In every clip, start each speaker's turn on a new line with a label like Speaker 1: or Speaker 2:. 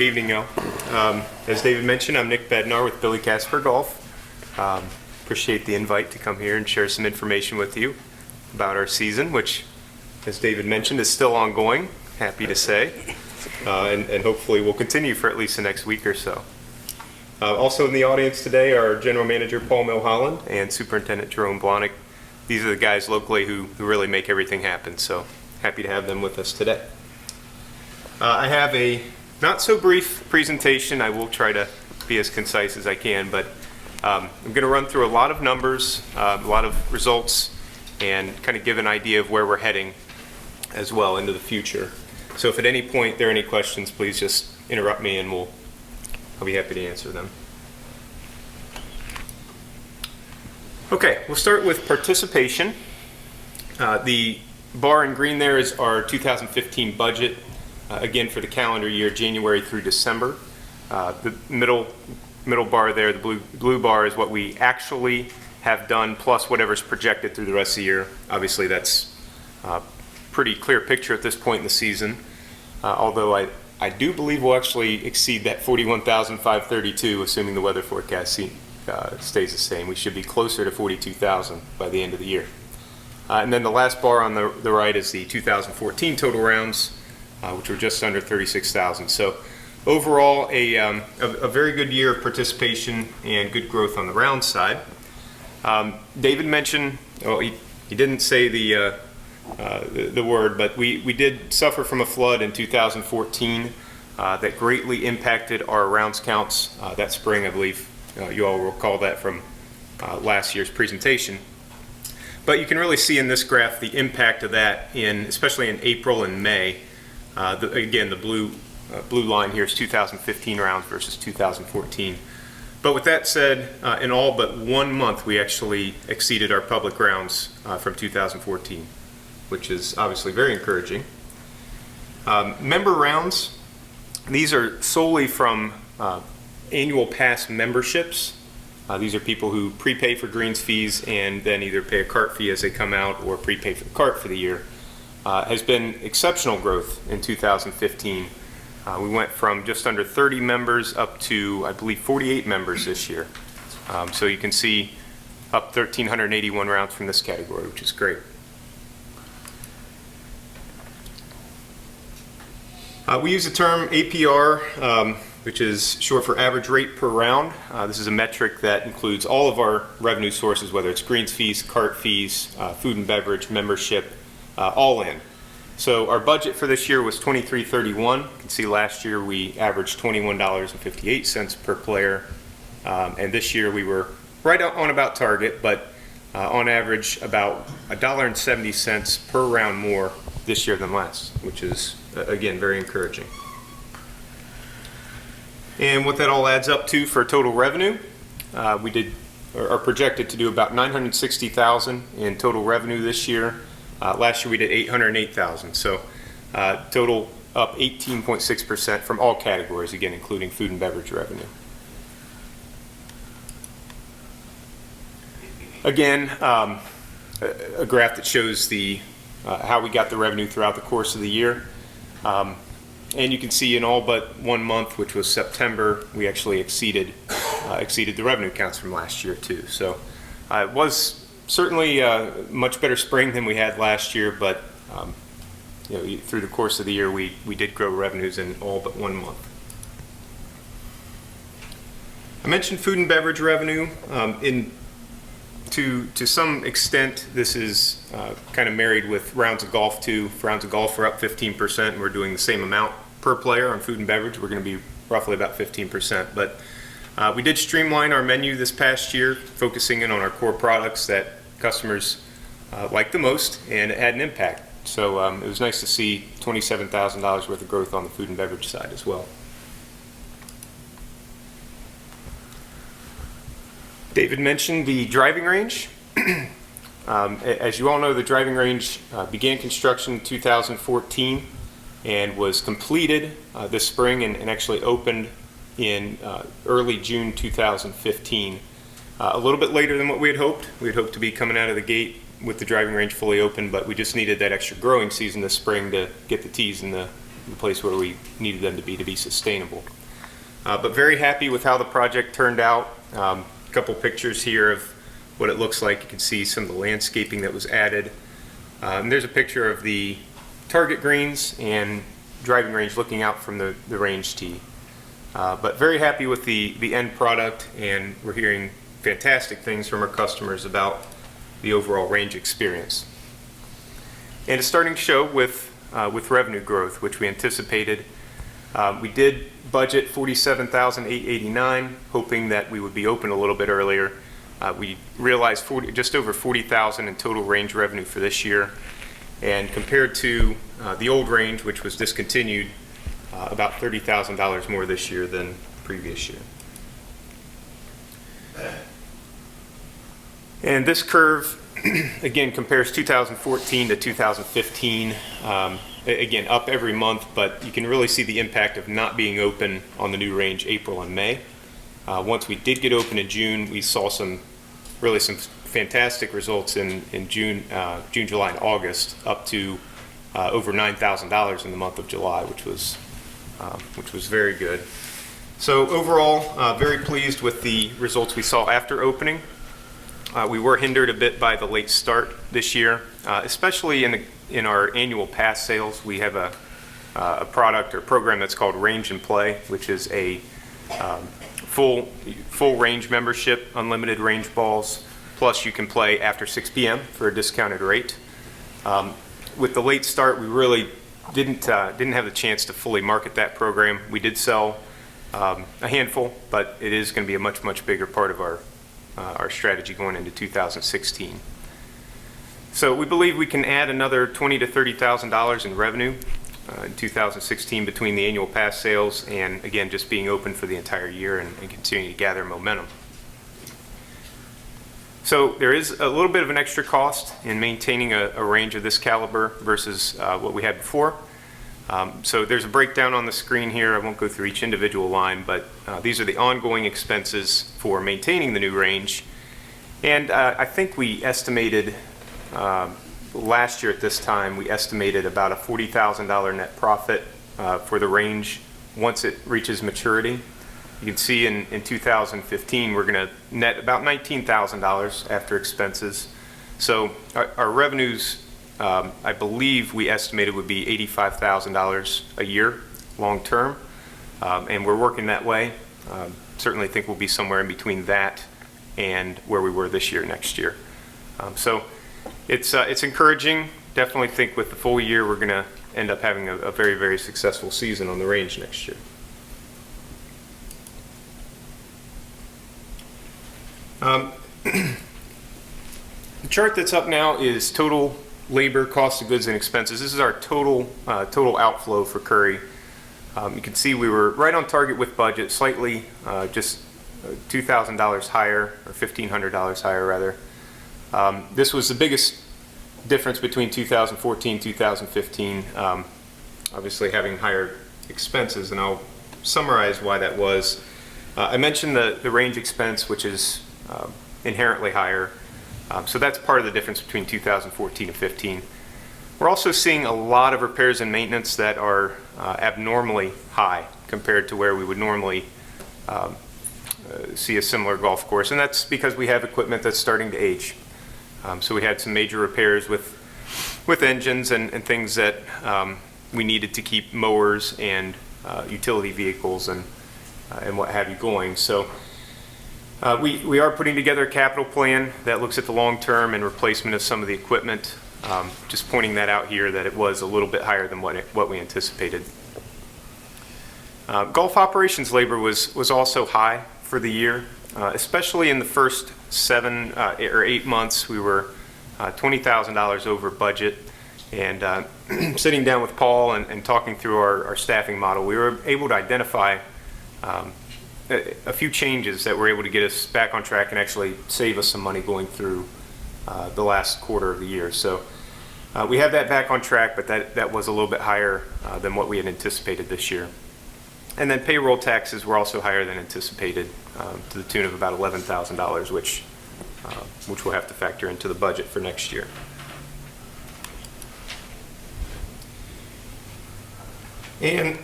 Speaker 1: evening, y'all. As David mentioned, I'm Nick Bednar with Billy Casper Golf. Appreciate the invite to come here and share some information with you about our season, which, as David mentioned, is still ongoing, happy to say, and hopefully will continue for at least the next week or so. Also in the audience today are General Manager Paul Milholland and Superintendent Jerome Blahnik. These are the guys locally who really make everything happen, so happy to have them with us today. I have a not so brief presentation. I will try to be as concise as I can, but I'm going to run through a lot of numbers, a lot of results, and kind of give an idea of where we're heading as well into the future. So if at any point there are any questions, please just interrupt me and I'll be happy to answer them. Okay, we'll start with participation. The bar in green there is our 2015 budget. Again, for the calendar year, January through December. The middle bar there, the blue bar, is what we actually have done, plus whatever's projected through the rest of the year. Obviously, that's a pretty clear picture at this point in the season. Although I do believe we'll actually exceed that 41,532, assuming the weather forecast stays the same. We should be closer to 42,000 by the end of the year. And then the last bar on the right is the 2014 total rounds, which were just under 36,000. So overall, a very good year of participation and good growth on the round side. David mentioned, well, he didn't say the word, but we did suffer from a flood in 2014 that greatly impacted our rounds counts that spring. I believe you all recall that from last year's presentation. But you can really see in this graph the impact of that, especially in April and May. Again, the blue line here is 2015 rounds versus 2014. But with that said, in all but 1 month, we actually exceeded our public rounds from 2014, which is obviously very encouraging. Member rounds, these are solely from annual pass memberships. These are people who prepay for greens fees and then either pay a cart fee as they come out or prepay for the cart for the year. Has been exceptional growth in 2015. We went from just under 30 members up to, I believe, 48 members this year. So you can see up 1,381 rounds from this category, which is great. We use the term APR, which is short for average rate per round. This is a metric that includes all of our revenue sources, whether it's greens fees, cart fees, food and beverage, membership, all in. So our budget for this year was $23.31. You can see last year we averaged $21.58 per player, and this year we were right on about target, but on average about $1.70 per round more this year than last, which is again very encouraging. And what that all adds up to for total revenue, we are projected to do about $960,000 in total revenue this year. Last year we did $808,000, so total up 18.6% from all categories, again including food and beverage revenue. Again, a graph that shows how we got the revenue throughout the course of the year. And you can see in all but 1 month, which was September, we actually exceeded the revenue counts from last year too. So it was certainly a much better spring than we had last year, but through the course of the year, we did grow revenues in all but 1 month. I mentioned food and beverage revenue. To some extent, this is kind of married with rounds of golf too. For rounds of golf, we're up 15%, and we're doing the same amount per player on food and beverage. We're going to be roughly about 15%, but we did streamline our menu this past year, focusing in on our core products that customers like the most, and it had an impact. So it was nice to see $27,000 worth of growth on the food and beverage side as well. David mentioned the driving range. As you all know, the driving range began construction in 2014 and was completed this spring and actually opened in early June 2015. A little bit later than what we had hoped. We had hoped to be coming out of the gate with the driving range fully open, but we just needed that extra growing season this spring to get the tees and the the place where we needed them to be sustainable. But very happy with how the project turned out. A couple pictures here of what it looks like. You can see some of the landscaping that was added. And there's a picture of the target greens and driving range looking out from the range tee. But very happy with the end product, and we're hearing fantastic things from our customers about the overall range experience. And it's starting to show with revenue growth, which we anticipated. We did budget $47,889, hoping that we would be open a little bit earlier. We realized just over $40,000 in total range revenue for this year, and compared to the old range, which was discontinued, about $30,000 more this year than previous year. And this curve again compares 2014 to 2015. Again, up every month, but you can really see the impact of not being open on the new range April and May. Once we did get open in June, we saw some fantastic results in June, July, and August, up to over $9,000 in the month of July, which was very good. So overall, very pleased with the results we saw after opening. We were hindered a bit by the late start this year, especially in our annual pass sales. We have a product or program that's called Range and Play, which is a full range membership, unlimited range balls, plus you can play after 6 p.m. for a discounted rate. With the late start, we really didn't have the chance to fully market that program. We did sell a handful, but it is going to be a much bigger part of our strategy going into 2016. So we believe we can add another $20,000 to $30,000 in revenue in 2016 between the annual pass sales and, again, just being open for the entire year and continuing to gather momentum. So there is a little bit of an extra cost in maintaining a range of this caliber versus what we had before. So there's a breakdown on the screen here. I won't go through each individual line, but these are the ongoing expenses for maintaining the new range. And I think we estimated last year at this time, we estimated about a $40,000 net profit for the range once it reaches maturity. You can see in 2015, we're going to net about $19,000 after expenses. So our revenues, I believe we estimated would be $85,000 a year long term, and we're working that way. Certainly think we'll be somewhere in between that and where we were this year, next year. So it's encouraging. Definitely think with the full year, we're going to end up having a very successful season on the range next year. The chart that's up now is total labor, cost of goods, and expenses. This is our total outflow for Curry. You can see we were right on target with budget, slightly just $2,000 higher, or $1,500 higher rather. This was the biggest difference between 2014 and 2015, obviously having higher expenses, and I'll summarize why that was. I mentioned the range expense, which is inherently higher. So that's part of the difference between 2014 and 15. We're also seeing a lot of repairs and maintenance that are abnormally high compared to where we would normally see a similar golf course, and that's because we have equipment that's starting to age. So we had some major repairs with engines and things that we needed to keep mowers and utility vehicles and what have you going. So we are putting together a capital plan that looks at the long term and replacement of some of the equipment. Just pointing that out here, that it was a little bit higher than what we anticipated. Golf operations labor was also high for the year, especially in the first 7 or 8 months. We were $20,000 over budget, and sitting down with Paul and talking through our staffing model, we were able to identify a few changes that were able to get us back on track and actually save us some money going through the last quarter of the year. So we have that back on track, but that was a little bit higher than what we had anticipated this year. And then payroll taxes were also higher than anticipated, to the tune of about $11,000, which we'll have to factor into the budget for next year. And,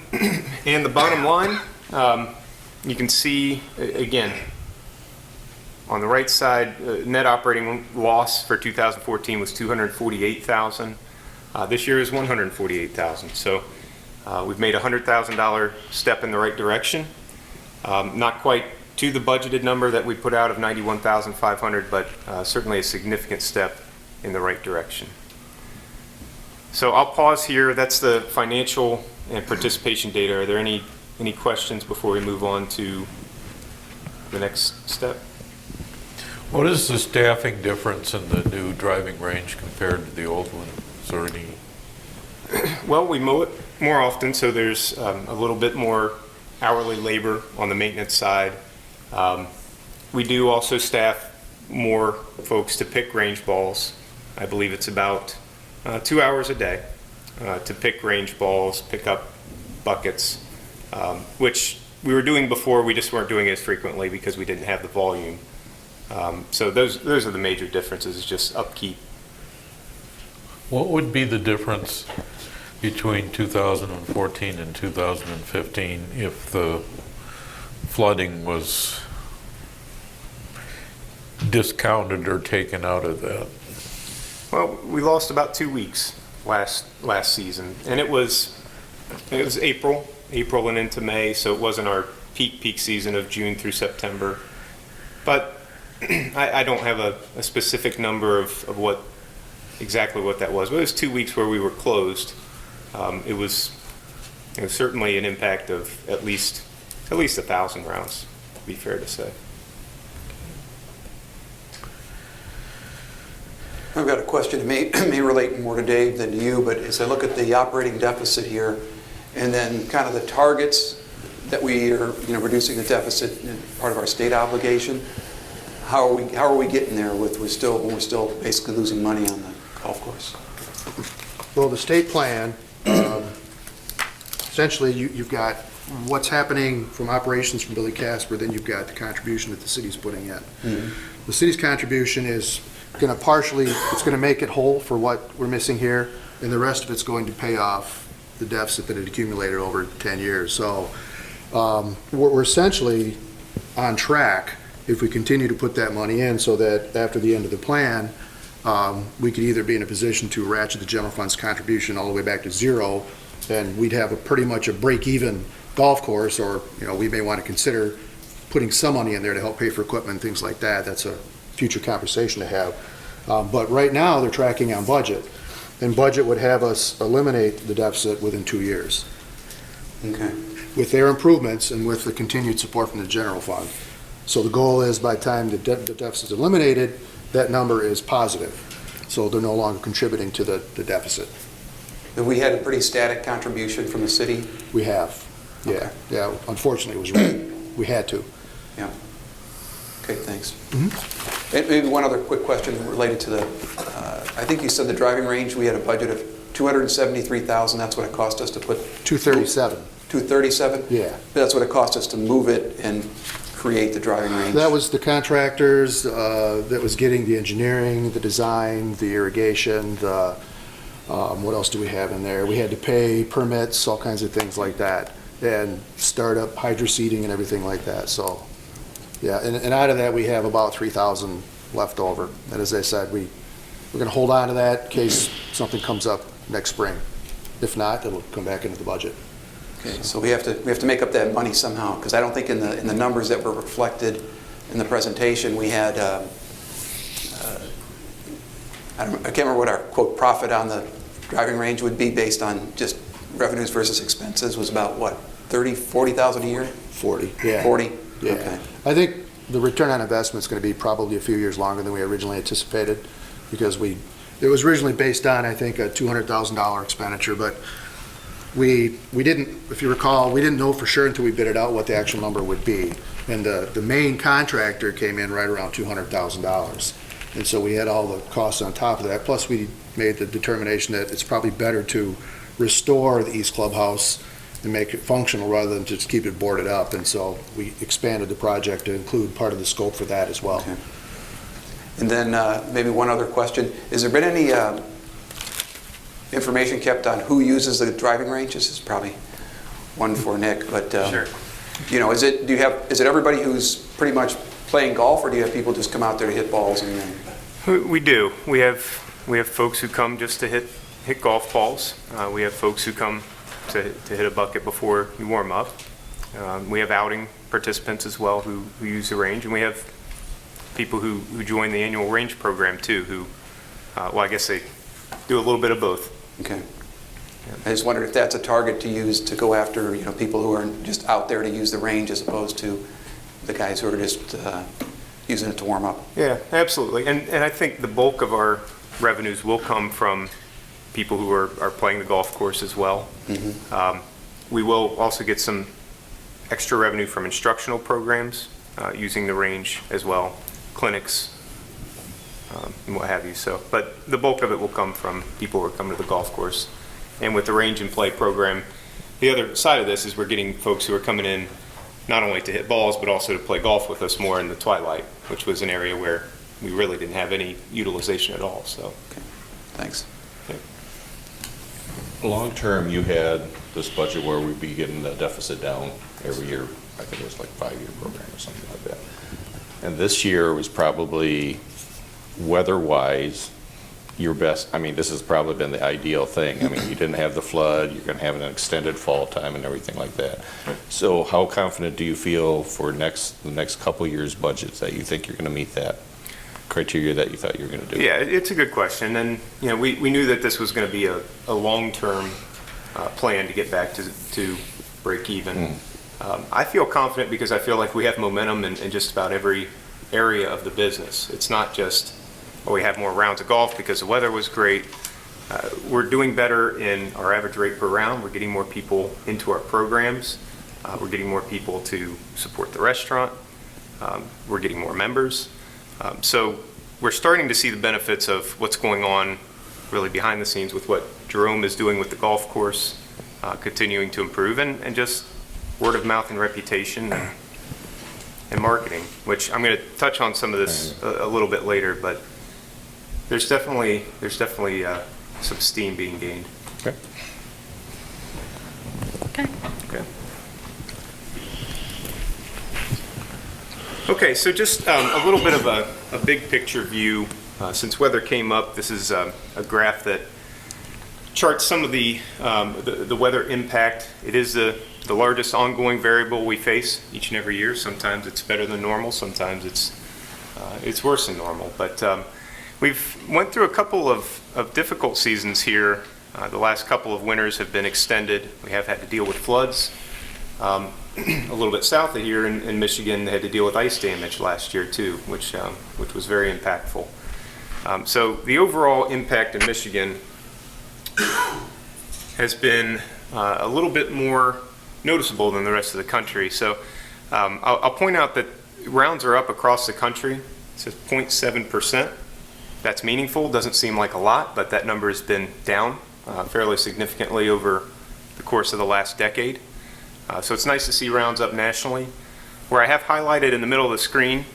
Speaker 1: and the bottom line, you can see, again, on the right side, net operating loss for 2014 was $248,000. This year is $148,000. So we've made a $100,000 step in the right direction. Not quite to the budgeted number that we put out of $91,500, but certainly a significant step in the right direction. So I'll pause here. That's the financial and participation data. Are there any questions before we move on to the next step?
Speaker 2: What is the staffing difference in the new driving range compared to the old one? Is there any?
Speaker 1: Well, we mow it more often, so there's a little bit more hourly labor on the maintenance side. We do also staff more folks to pick range balls. I believe it's about 2 hours a day to pick range balls, pick up buckets, which we were doing before. We just weren't doing it as frequently because we didn't have the volume. So those are the major differences, is just upkeep.
Speaker 2: What would be the difference between 2014 and 2015 if the flooding was discounted or taken out of that?
Speaker 1: Well, we lost about 2 weeks last season, and it was April and into May, so it wasn't our peak season of June through September. But I don't have a specific number of exactly what that was, but it was 2 weeks where we were closed. It was certainly an impact of at least 1,000 rounds, to be fair to say.
Speaker 3: I've got a question. It may relate more to Dave than to you, but as I look at the operating deficit here, and then kind of the targets that we are, reducing the deficit in part of our state obligation, how are we getting there when we're still basically losing money on the golf course?
Speaker 4: Well, the state plan, essentially you've got what's happening from operations from Billy Casper, then you've got the contribution that the city's putting in. Mm-hmm. The city's contribution is going to make it whole for what we're missing here, and the rest of it's going to pay off the deficit that had accumulated over 10 years. So we're essentially on track if we continue to put that money in, so that after the end of the plan, we could either be in a position to ratchet the general fund's contribution all the way back to zero, and we'd have pretty much a break-even golf course, or we may want to consider putting some money in there to help pay for equipment and things like that. That's a future conversation to have. But right now they're tracking on budget, and budget would have us eliminate the deficit within 2 years.
Speaker 3: Okay.
Speaker 4: With their improvements and with the continued support from the general fund. So the goal is by the time the deficit is eliminated, that number is positive. So they're no longer contributing to the deficit.
Speaker 3: Have we had a pretty static contribution from the city?
Speaker 4: We have. Yeah.
Speaker 3: Okay.
Speaker 4: Yeah. Unfortunately, it was right. We had to.
Speaker 3: Yeah. Okay, thanks.
Speaker 4: Mm-hmm.
Speaker 3: And maybe one other quick question related to the, I think you said the driving range, we had a budget of $273,000. That's what it cost us to put.
Speaker 4: 237.
Speaker 3: 237?
Speaker 4: Yeah.
Speaker 3: That's what it cost us to move it and create the driving range.
Speaker 4: That was the contractors, that was getting the engineering, the design, the irrigation, what else do we have in there? We had to pay permits, all kinds of things like that, and start up hydro seeding and everything like that. So, yeah, and out of that we have about 3,000 left over. And as I said, we're going to hold on to that in case something comes up next spring. If not, it'll come back into the budget.
Speaker 3: Okay, so we have to make up that money somehow, because I don't think in the numbers that were reflected in the presentation we had. I can't remember what our quote profit on the driving range would be based on just revenues versus expenses. Was about what, 30, 40,000 a year?
Speaker 4: 40. Yeah.
Speaker 3: 40.
Speaker 4: Yeah.
Speaker 3: Okay.
Speaker 4: I think the return on investment is going to be probably a few years longer than we originally anticipated, because it was originally based on, I think, a $200,000 expenditure, but we didn't, if you recall, we didn't know for sure until we bid it out what the actual number would be. And the main contractor came in right around $200,000. And so we had all the costs on top of that. Plus we made the determination that it's probably better to restore the East Clubhouse and make it functional rather than just keep it boarded up. And so we expanded the project to include part of the scope for that as well.
Speaker 3: Okay. And then maybe one other question. Has there been any information kept on who uses the driving range? This is probably one for Nick, but,
Speaker 1: Sure.
Speaker 3: you know, is it everybody who's pretty much playing golf, or do you have people just come out there to hit balls and then?
Speaker 1: We do. We have folks who come just to hit golf balls. We have folks who come to hit a bucket before you warm up. We have outing participants as well who use the range, and we have people who join the annual range program too, who, well, I guess they do a little bit of both.
Speaker 3: Okay. I just wondered if that's a target to use to go after, you know, people who are just out there to use the range as opposed to the guys who are just using it to warm up.
Speaker 1: Yeah, absolutely. And I think the bulk of our revenues will come from people who are playing the golf course as well. We will also get some extra revenue from instructional programs using the range as well, clinics, and what have you. So, but the bulk of it will come from people who are coming to the golf course. And with the range and play program, the other side of this is we're getting folks who are coming in not only to hit balls, but also to play golf with us more in the twilight, which was an area where we really didn't have any utilization at all. So,
Speaker 3: Okay. Thanks.
Speaker 5: Long-term, you had this budget where we'd be getting the deficit down every year. I think it was like a 5-year program or something like that. And this year was probably, weather-wise, your best. I mean, this has probably been the ideal thing. I mean, you didn't have the flood, you're going to have an extended fall time and everything like that. So how confident do you feel for the next couple years' budgets that you think you're going to meet that criteria that you thought you were going to do?
Speaker 1: yeah, it's a good question. And, you know, we knew that this was going to be a long-term plan to get back to break even. I feel confident because I feel like we have momentum in just about every area of the business. It's not just, we have more rounds of golf because the weather was great. We're doing better in our average rate per round. We're getting more people into our programs. We're getting more people to support the restaurant. We're getting more members. So we're starting to see the benefits of what's going on really behind the scenes with what Jerome is doing with the golf course, continuing to improve, and just word of mouth and reputation and marketing, which I'm going to touch on some of this a little bit later, but there's definitely some steam being gained.
Speaker 5: Okay.
Speaker 1: Okay. Okay, so just a little bit of a big picture view. Since weather came up, this is a graph that charts some of the weather impact. It is the largest ongoing variable we face each and every year. Sometimes it's better than normal, sometimes it's worse than normal. But we've went through a couple of difficult seasons here. The last couple of winters have been extended. We have had to deal with floods. A little bit south of here in Michigan, they had to deal with ice damage last year too, which was very impactful. So the overall impact in Michigan has been a little bit more noticeable than the rest of the country. So I'll point out that rounds are up across the country. It says 0.7%. That's meaningful. Doesn't seem like a lot, but that number has been down fairly significantly over the course of the last decade. So it's nice to see rounds up nationally. Where I have highlighted in the middle of the screen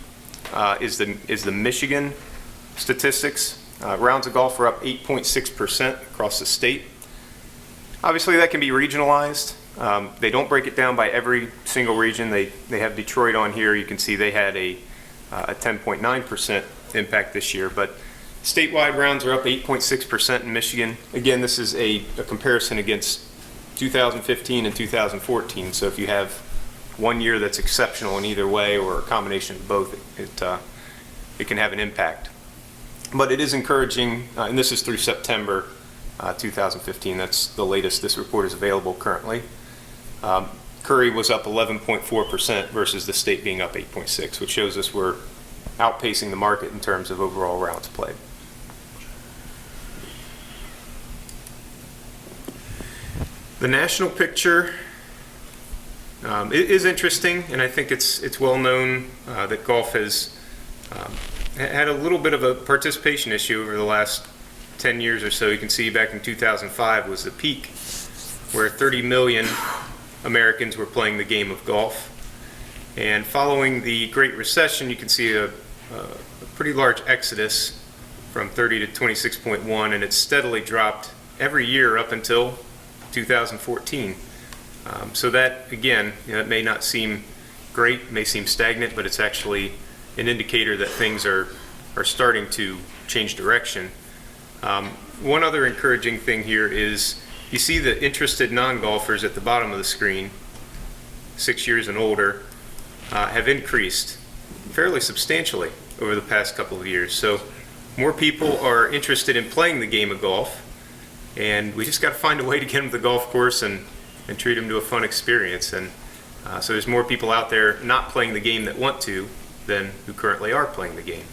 Speaker 1: is the Michigan statistics. Rounds of golf are up 8.6% across the state. Obviously, that can be regionalized. They don't break it down by every single region. They have Detroit on here. You can see they had a 10.9% impact this year. But statewide rounds are up 8.6% in Michigan. Again, this is a comparison against 2015 and 2014. So if you have one year that's exceptional in either way or a combination of both, it can have an impact. But it is encouraging, and this is through September 2015. That's the latest this report is available currently. Curry was up 11.4% versus the state being up 8.6%, which shows us we're outpacing the market in terms of overall rounds played. The national picture is interesting, and I think it's well known that golf has had a little bit of a participation issue over the last 10 years or so. You can see back in 2005 was the peak where 30 million Americans were playing the game of golf. And following the Great Recession, you can see a pretty large exodus from 30 to 26.1, and it's steadily dropped every year up until 2014. So that, again, it may not seem great, may seem stagnant, but it's actually an indicator that things are starting to change direction. One other encouraging thing here is you see the interested non-golfers at the bottom of the screen, 6 years and older, have increased fairly substantially over the past couple of years. So more people are interested in playing the game of golf, and we just got to find a way to get them to the golf course and treat them to a fun experience. And so there's more people out there not playing the game that want to than who currently are playing the game.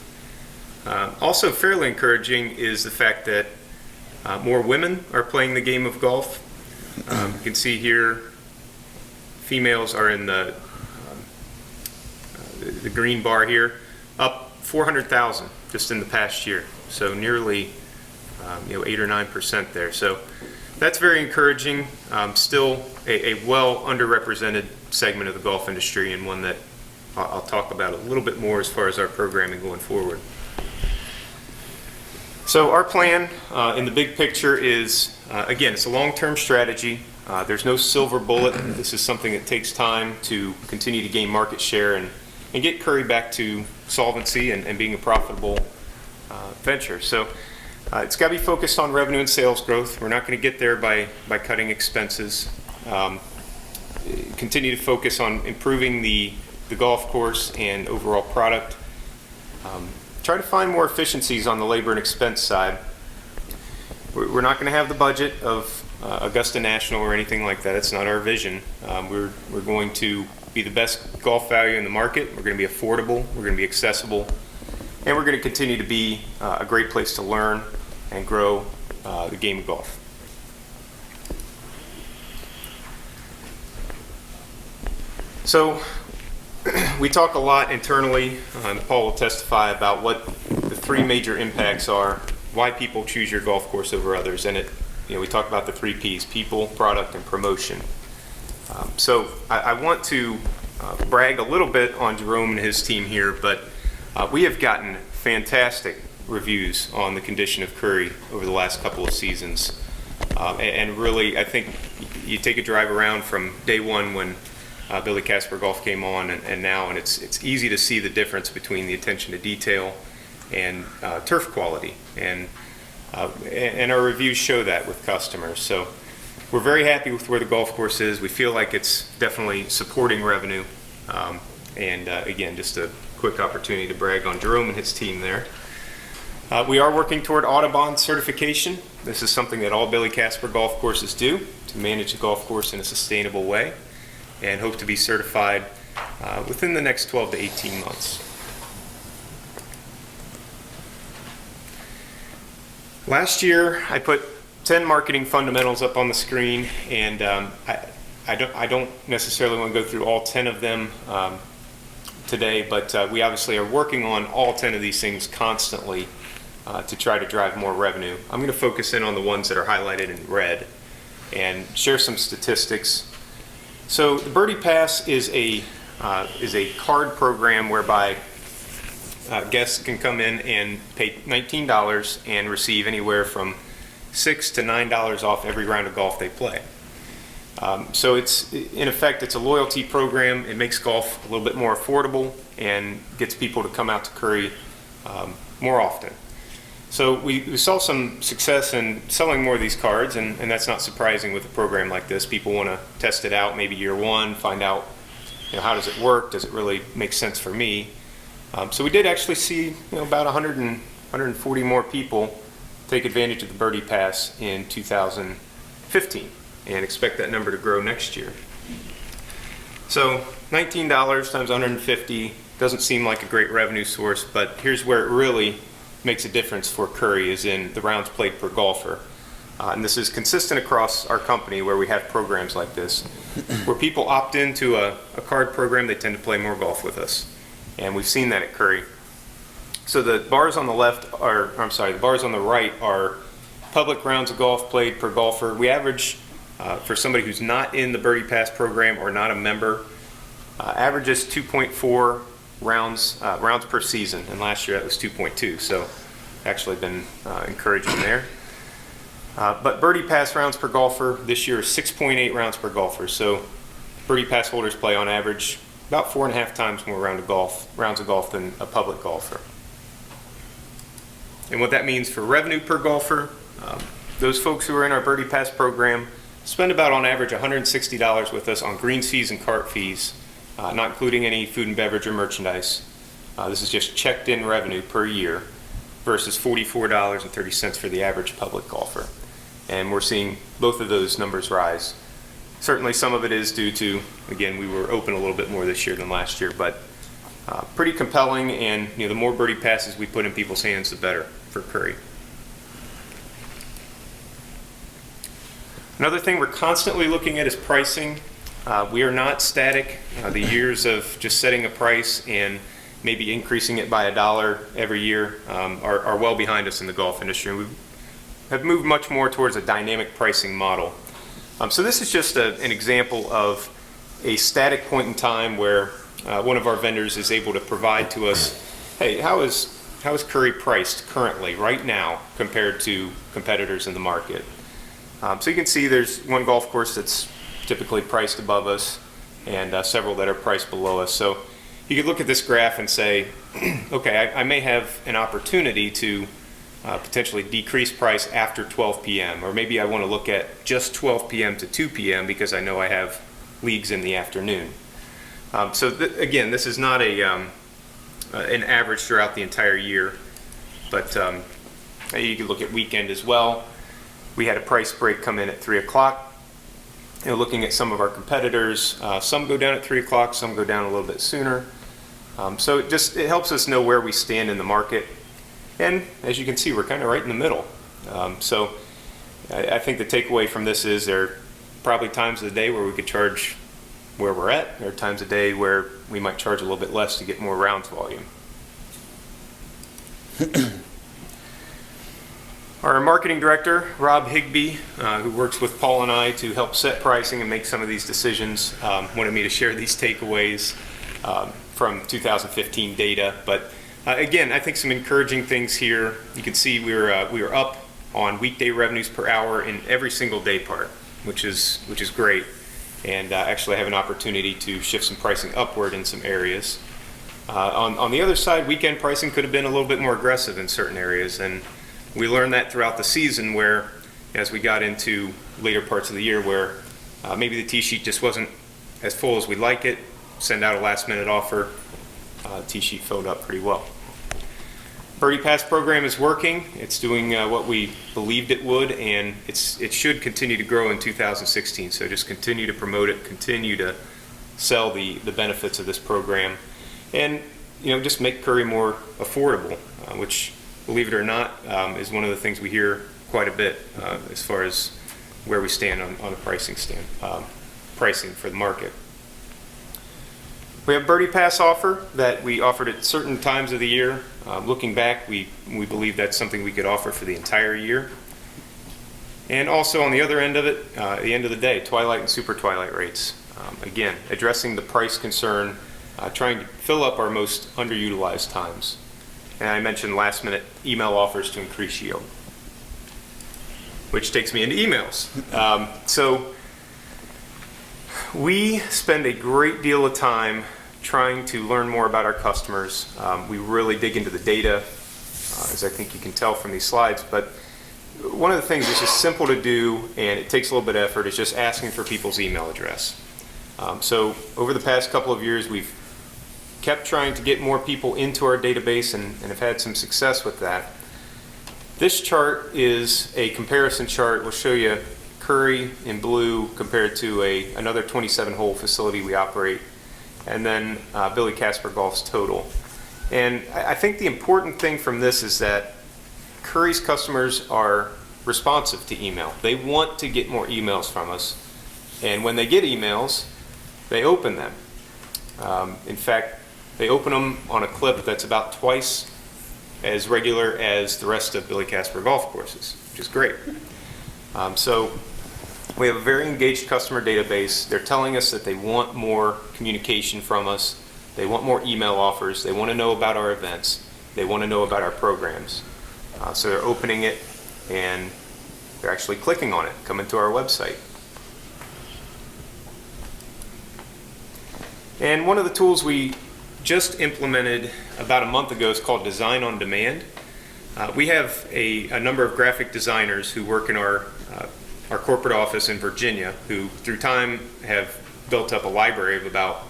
Speaker 1: Also fairly encouraging is the fact that more women are playing the game of golf. You can see here females are in the green bar here, up 400,000 just in the past year. So nearly 8 or 9% there. So that's very encouraging. Still a well underrepresented segment of the golf industry, and one that I'll talk about a little bit more as far as our programming going forward. So our plan in the big picture is, again, it's a long-term strategy. There's no silver bullet. This is something that takes time to continue to gain market share and get Curry back to solvency and being a profitable venture. So it's got to be focused on revenue and sales growth. We're not going to get there by cutting expenses. Continue to focus on improving the golf course and overall product. Try to find more efficiencies on the labor and expense side. We're not going to have the budget of Augusta National or anything like that. It's not our vision. We're going to be the best golf value in the market. We're going to be affordable. We're going to be accessible. And we're going to continue to be a great place to learn and grow the game of golf. So we talk a lot internally, and Paul will testify about what the three major impacts are, why people choose your golf course over others. And we talk about the 3 Ps: people, product, and promotion. So I want to brag a little bit on Jerome and his team here, but we have gotten fantastic reviews on the condition of Curry over the last couple of seasons. And really, I think you take a drive around from day one when Billy Casper Golf came on and now, and it's easy to see the difference between the attention to detail and turf quality. And our reviews show that with customers. So we're very happy with where the golf course is. We feel like it's definitely supporting revenue. Again, just a quick opportunity to brag on Jerome and his team there. We are working toward Audubon certification. This is something that all Billy Casper golf courses do, to manage a golf course in a sustainable way, and hope to be certified within the next 12 to 18 months. Last year, I put 10 marketing fundamentals up on the screen, and I don't necessarily want to go through all 10 of them today, but we obviously are working on all 10 of these things constantly to try to drive more revenue. I'm going to focus in on the ones that are highlighted in red and share some statistics. So the Birdie Pass is a card program whereby guests can come in and pay $19 and receive anywhere from $6 to $9 off every round of golf they play. So it's, in effect, it's a loyalty program. It makes golf a little bit more affordable and gets people to come out to Curry more often. So we saw some success in selling more of these cards, and that's not surprising with a program like this. People want to test it out, maybe year one, find out, how does it work? Does it really make sense for me? So we did actually see about 140 more people take advantage of the Birdie Pass in 2015, and expect that number to grow next year. So $19 times 150 doesn't seem like a great revenue source, but here's where it really makes a difference for Curry, is in the rounds played per golfer. And this is consistent across our company where we have programs like this. Where people opt into a card program, they tend to play more golf with us. And we've seen that at Curry. So the bars on the the bars on the right are public rounds of golf played per golfer. We average, for somebody who's not in the Birdie Pass program or not a member, averages 2.4 rounds per season, and last year that was 2.2, so actually been encouraging there. But Birdie Pass rounds per golfer this year is 6.8 rounds per golfer. So Birdie Pass holders play on average about 4.5 times more rounds of golf than a public golfer. And what that means for revenue per golfer, those folks who are in our Birdie Pass program spend about on average $160 with us on greens fees and cart fees, not including any food and beverage or merchandise. This is just checked in revenue per year versus $44.30 for the average public golfer. And we're seeing both of those numbers rise. Certainly some of it is due to, again, we were open a little bit more this year than last year, but pretty compelling, and the more Birdie Passes we put in people's hands, the better for Curry. Another thing we're constantly looking at is pricing. We are not static. The years of just setting a price and maybe increasing it by $1 every year are well behind us in the golf industry. We have moved much more towards a dynamic pricing model. So this is just an example of a static point in time where one of our vendors is able to provide to us, hey, how is Curry priced currently, right now, compared to competitors in the market? So you can see there's one golf course that's typically priced above us and several that are priced below us. So you could look at this graph and say, okay, I may have an opportunity to potentially decrease price after 12 p.m. Or maybe I want to look at just 12 p.m. to 2 p.m. because I know I have leagues in the afternoon. So again, this is not an average throughout the entire year, but you can look at weekend as well. We had a price break come in at 3 o'clock. Looking at some of our competitors, some go down at 3 o'clock, some go down a little bit sooner. So it helps us know where we stand in the market. And as you can see, we're kind of right in the middle. So I think the takeaway from this is there are probably times of the day where we could charge where we're at. There are times of the day where we might charge a little bit less to get more rounds volume. Our marketing director, Rob Higbee, who works with Paul and I to help set pricing and make some of these decisions, wanted me to share these takeaways from 2015 data. But again, I think some encouraging things here. You can see we were up on weekday revenues per hour in every single day part, which is great. And actually have an opportunity to shift some pricing upward in some areas. On the other side, weekend pricing could have been a little bit more aggressive in certain areas, and we learned that throughout the season where, as we got into later parts of the year where maybe the tee sheet just wasn't as full as we'd like it, send out a last minute offer, tee sheet filled up pretty well. Birdie Pass program is working. It's doing what we believed it would, and it should continue to grow in 2016. So just continue to promote it, continue to sell the benefits of this program, and just make Curry more affordable, which, believe it or not, is one of the things we hear quite a bit as far as where we stand on the pricing for the market. We have Birdie Pass offer that we offered at certain times of the year. Looking back, we believe that's something we could offer for the entire year. And also on the other end of it, at the end of the day, twilight and super twilight rates. Again, addressing the price concern, trying to fill up our most underutilized times. And I mentioned last minute email offers to increase yield, which takes me into emails. So we spend a great deal of time trying to learn more about our customers. We really dig into the data, as I think you can tell from these slides, but one of the things that's just simple to do, and it takes a little bit of effort, is just asking for people's email address. So over the past couple of years, we've kept trying to get more people into our database and have had some success with that. This chart is a comparison chart. We'll show you Curry in blue compared to another 27-hole facility we operate, and then Billy Casper Golf's total. And I think the important thing from this is that Curry's customers are responsive to email. They want to get more emails from us, and when they get emails, they open them. In fact, they open them on a clip that's about twice as regular as the rest of Billy Casper golf courses, which is great. So we have a very engaged customer database. They're telling us that they want more communication from us. They want more email offers. They want to know about our events. They want to know about our programs. So they're opening it, and They're actually clicking on it, coming to our website. And one of the tools we just implemented about a month ago is called Design on Demand. We have a number of graphic designers who work in our corporate office in Virginia who, through time, have built up a library of about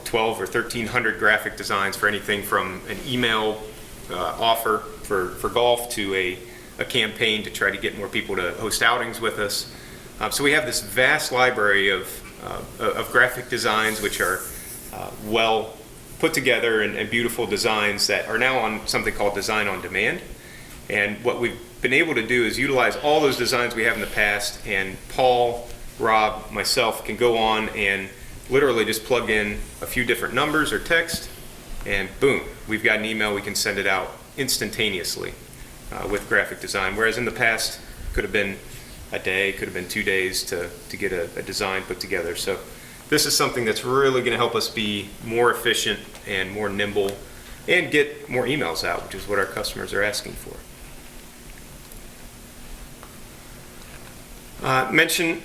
Speaker 1: 12 or 1,300 graphic designs for anything from an email offer for golf to a campaign to try to get more people to host outings with us. So we have this vast library of graphic designs which are well put together and beautiful designs that are now on something called Design on Demand. And what we've been able to do is utilize all those designs we have in the past, and Paul, Rob, myself can go on and literally just plug in a few different numbers or text, and boom, we've got an email. We can send it out instantaneously with graphic design, whereas in the past could have been a day, could have been 2 days to get a design put together. So this is something that's really going to help us be more efficient and more nimble and get more emails out, which is what our customers are asking for. Mention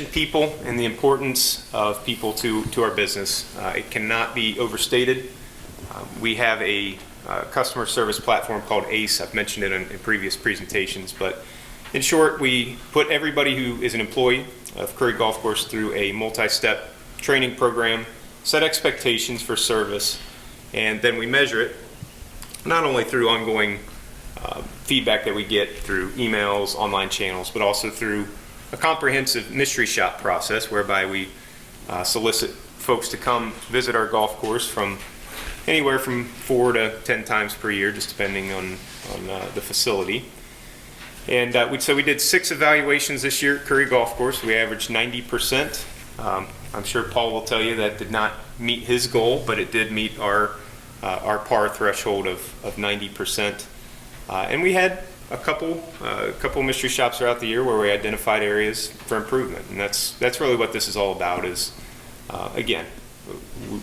Speaker 1: people and the importance of people to our business. It cannot be overstated. We have a customer service platform called ACE. I've mentioned it in previous presentations, but in short, we put everybody who is an employee of Curry Golf Course through a multi-step training program, set expectations for service, and then we measure it not only through ongoing feedback that we get through emails, online channels, but also through a comprehensive mystery shop process whereby we solicit folks to come visit our golf course from anywhere from 4 to 10 times per year, just depending on the facility. And so we did 6 evaluations this year at Curry Golf Course. We averaged 90%. I'm sure Paul will tell you that did not meet his goal, but it did meet our par threshold of 90%. And we had a couple mystery shops throughout the year where we identified areas for improvement, and that's really what this is all about. Is again,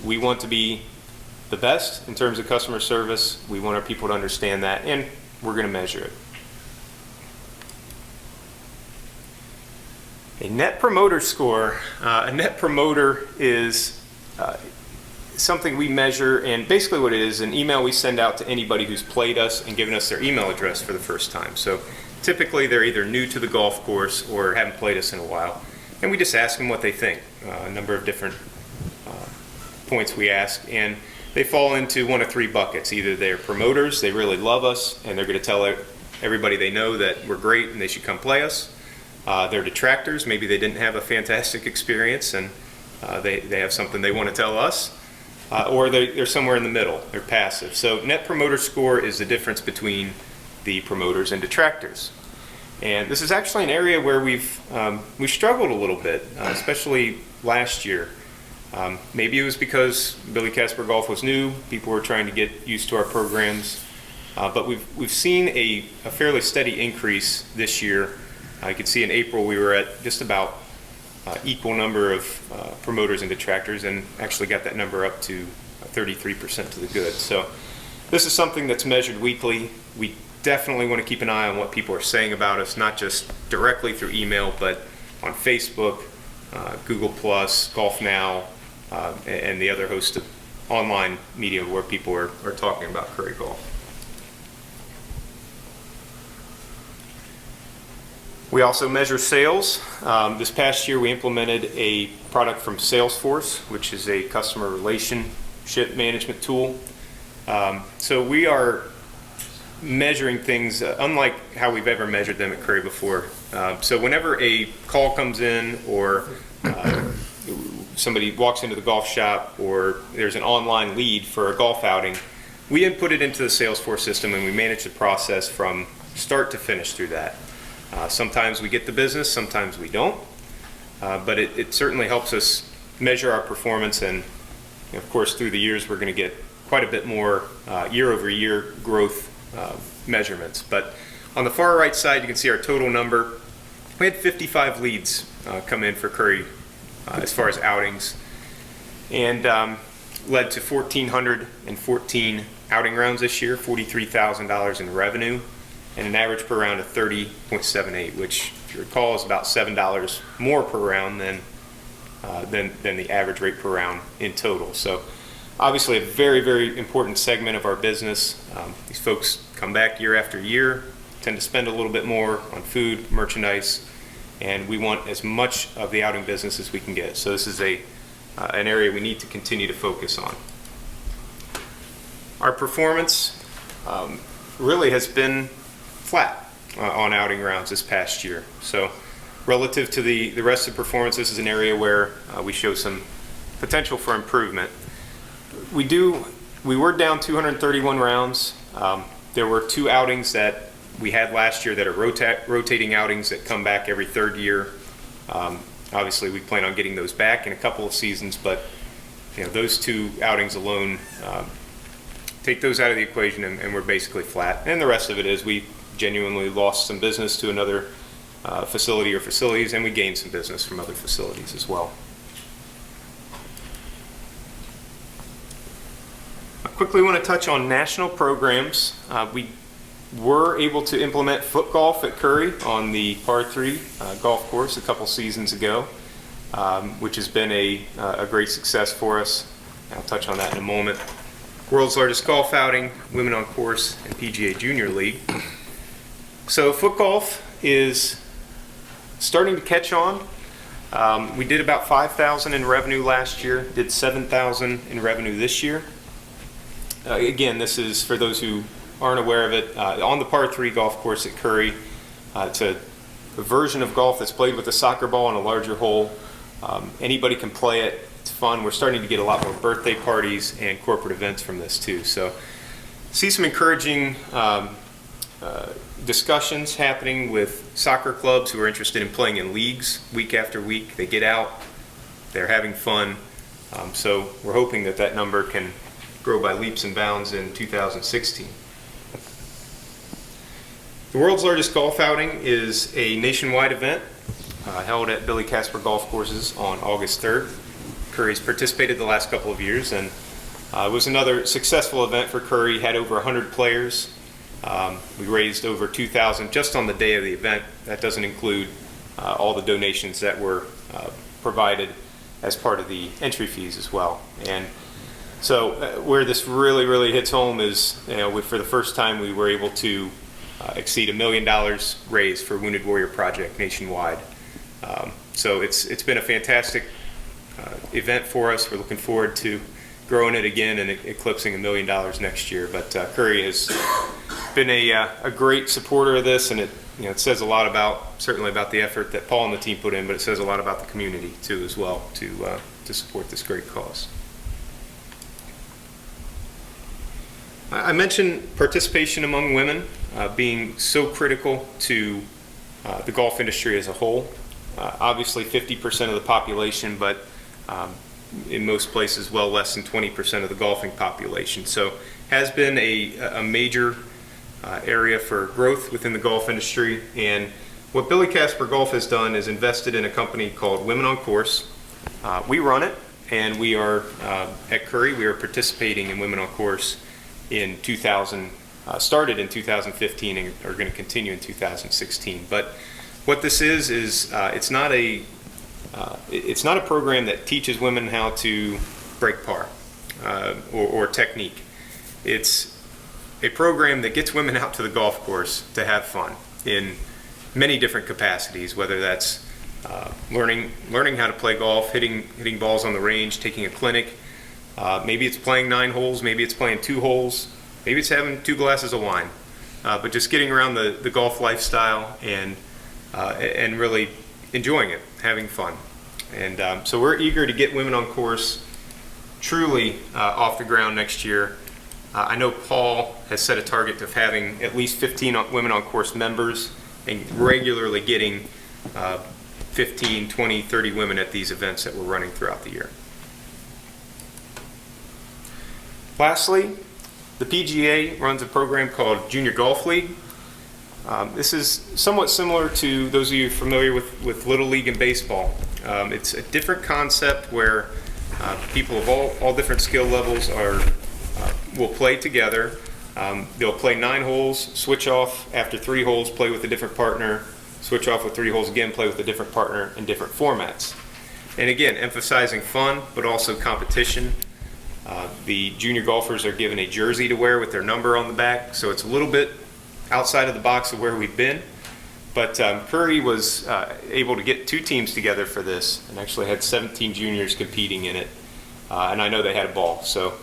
Speaker 1: we want to be the best in terms of customer service. We want our people to understand that, and we're going to measure it. A Net Promoter Score. A Net Promoter is something we measure, and basically what it is, an email we send out to anybody who's played us and given us their email address for the first time. So typically they're either new to the golf course or haven't played us in a while, and we just ask them what they think. A number of different points we ask, and they fall into one of 3 buckets. Either they're promoters, they really love us, and they're going to tell everybody they know that we're great and they should come play us. They're detractors. Maybe they didn't have a fantastic experience and they have something they want to tell us. Or they're somewhere in the middle. They're passive. So Net Promoter Score is the difference between the promoters and detractors. And this is actually an area where we've struggled a little bit, especially last year. Maybe it was because Billy Casper Golf was new. People were trying to get used to our programs. But we've seen a fairly steady increase this year. You can see in April we were at just about equal number of promoters and detractors, and actually got that number up to 33% to the good. So this is something that's measured weekly. We definitely want to keep an eye on what people are saying about us, not just directly through email, but on Facebook, Google+, Golf Now, and the other host of online media where people are talking about Curry Golf. We also measure sales. This past year we implemented a product from Salesforce, which is a customer relationship management tool. So we are measuring things unlike how we've ever measured them at Curry before. So whenever a call comes in, or somebody walks into the golf shop, or there's an online lead for a golf outing, we input it into the Salesforce system and we manage the process from start to finish through that. Sometimes we get the business, sometimes we don't, but it certainly helps us measure our performance, and of course through the years we're going to get quite a bit more year-over-year growth measurements. But on the far right side you can see our total number. We had 55 leads come in for Curry as far as outings, and led to 1,414 outing rounds this year, $43,000 in revenue, and an average per round of 30.78, which, if you recall, is about $7 more per round than the average rate per round in total. So obviously a very, very important segment of our business. These folks come back year after year, tend to spend a little bit more on food, merchandise, and we want as much of the outing business as we can get. So this is an area we need to continue to focus on. Our performance really has been flat on outing rounds this past year. So relative to the rest of the performance, this is an area where we show some potential for improvement. We were down 231 rounds. There were 2 outings that we had last year that are rotating outings that come back every 3rd year. Obviously, we plan on getting those back in a couple of seasons, but those 2 outings alone, take those out of the equation and we're basically flat. And the rest of it is we genuinely lost some business to another facility or facilities, and we gained some business from other facilities as well. I quickly want to touch on national programs. We were able to implement foot golf at Curry on the par 3 golf course a couple seasons ago, which has been a great success for us. I'll touch on that in a moment. World's largest golf outing, Women on Course, and PGA Junior League. So foot golf is starting to catch on. We did about $5,000 in revenue last year, did $7,000 in revenue this year. Again, this is for those who aren't aware of it, on the par 3 golf course at Curry. It's a version of golf that's played with a soccer ball on a larger hole. Anybody can play it. It's fun. We're starting to get a lot more birthday parties and corporate events from this too. So see some encouraging discussions happening with soccer clubs who are interested in playing in leagues week after week. They get out, they're having fun. So we're hoping that that number can grow by leaps and bounds in 2016. The world's largest golf outing is a nationwide event held at Billy Casper golf courses on August 3rd. Curry's participated the last couple of years, and it was another successful event for Curry. Had over 100 players. We raised over $2,000 just on the day of the event. That doesn't include all the donations that were provided as part of the entry fees as well. And so where this really, really hits home is, for the first time we were able to exceed $1 million raised for Wounded Warrior Project nationwide. So it's been a fantastic event for us. We're looking forward to growing it again and eclipsing $1 million next year. But Curry has been a great supporter of this, and it says a lot certainly about the effort that Paul and the team put in, but it says a lot about the community too as well to support this great cause. I mentioned participation among women being so critical to the golf industry as a whole. Obviously 50% of the population, but in most places well less than 20% of the golfing population. So has been a major area for growth within the golf industry. And what Billy Casper Golf has done is invested in a company called Women on Course. We run it, and we are at Curry, we are participating in Women on Course in started in 2015 and are going to continue in 2016. But what this is it's not a program that teaches women how to break par or technique. It's a program that gets women out to the golf course to have fun in many different capacities, whether that's learning how to play golf, hitting balls on the range, taking a clinic. Maybe it's playing 9 holes, maybe it's playing 2 holes, maybe it's having 2 glasses of wine. But just getting around the golf lifestyle and really enjoying it, having fun. And so we're eager to get Women on Course truly off the ground next year. I know Paul has set a target of having at least 15 Women on Course members and regularly getting 15, 20, 30 women at these events that we're running throughout the year. Lastly, the PGA runs a program called Junior Golf League. This is somewhat similar to those of you familiar with Little League and baseball. It's a different concept where people of all different skill levels will play together They'll play 9 holes, switch off after 3 holes, play with a different partner, switch off with 3 holes again, play with a different partner in different formats. And again, emphasizing fun, but also competition. The junior golfers are given a jersey to wear with their number on the back, so it's a little bit outside of the box of where we've been. But Curry was able to get 2 teams together for this and actually had 17 juniors competing in it. And I know they had a ball, so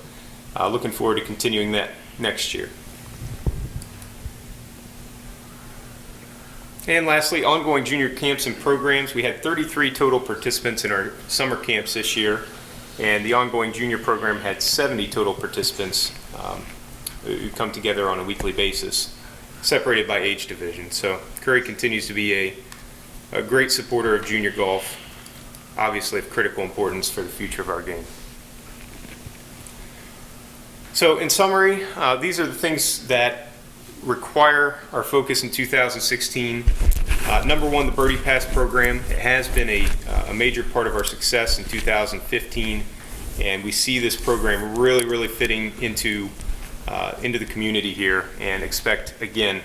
Speaker 1: looking forward to continuing that next year. And lastly, ongoing junior camps and programs. We had 33 total participants in our summer camps this year, and the ongoing junior program had 70 total participants who come together on a weekly basis, separated by age division. So Curry continues to be a great supporter of junior golf, obviously of critical importance for the future of our game. So in summary, these are the things that require our focus in 2016. Number one, the Birdie Pass program. It has been a major part of our success in 2015, and we see this program really fitting into the community here, and expect, again,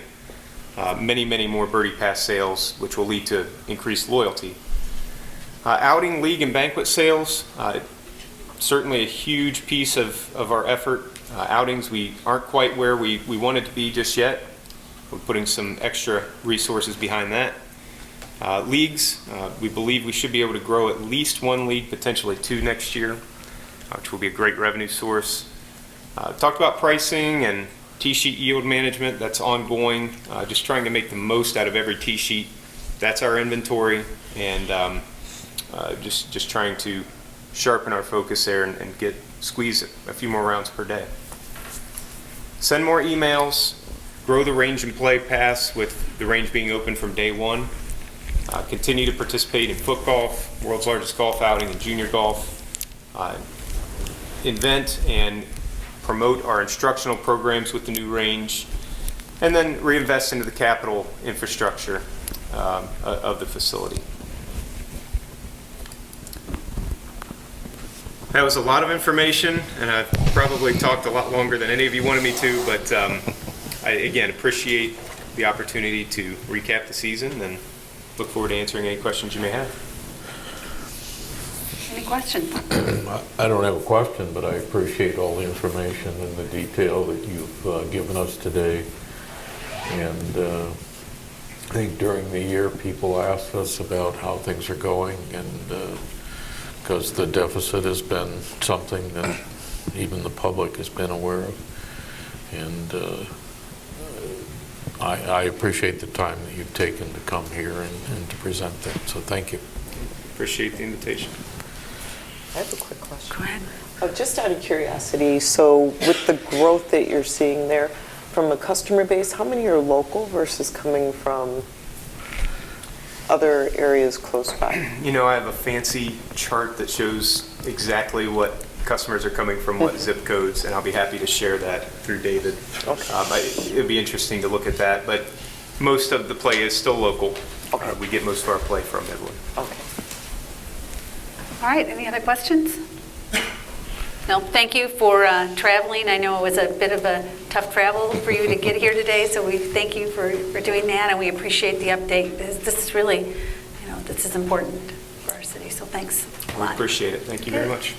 Speaker 1: many more Birdie Pass sales, which will lead to increased loyalty. Outing, league, and banquet sales, certainly a huge piece of our effort. Outings, we aren't quite where we wanted to be just yet. We're putting some extra resources behind that. Leagues, we believe we should be able to grow at least 1 league, potentially 2 next year, which will be a great revenue source. Talked about pricing and tee sheet yield management. That's ongoing, just trying to make the most out of every tee sheet. That's our inventory, and just trying to sharpen our focus there and squeeze a few more rounds per day. Send more emails, grow the range and play pass with the range being open from day 1. Continue to participate in foot golf, world's largest golf outing, and junior golf. Invent and promote our instructional programs with the new range, and then reinvest into the capital infrastructure of the facility. That was a lot of information, and I've probably talked a lot longer than any of you wanted me to, but I, again, appreciate the opportunity to recap the season and look forward to answering any questions you may have.
Speaker 6: Any questions?
Speaker 2: I don't have a question, but I appreciate all the information and the detail that you've given us today. And I think during the year, people ask us about how things are going, and because the deficit has been something that even the public has been aware of. And I appreciate the time that you've taken to come here and to present that. So thank you.
Speaker 1: Appreciate the invitation.
Speaker 7: I have a quick question.
Speaker 6: Go ahead.
Speaker 7: Just out of curiosity, so with the growth that you're seeing there, from a customer base, how many are local versus coming from other areas close by?
Speaker 1: You know, I have a fancy chart that shows exactly what customers are coming from what zip codes, and I'll be happy to share that through David.
Speaker 7: Okay.
Speaker 1: It would be interesting to look at that, but most of the play is still local.
Speaker 7: Okay.
Speaker 1: We get most of our play from Midland.
Speaker 7: Okay.
Speaker 6: All right, any other questions? No, thank you for traveling. I know it was a bit of a tough travel for you to get here today, so we thank you for doing that, and we appreciate the update. This is really, this is important for our city, so thanks a
Speaker 1: We
Speaker 6: lot.
Speaker 1: appreciate it. Thank you very much.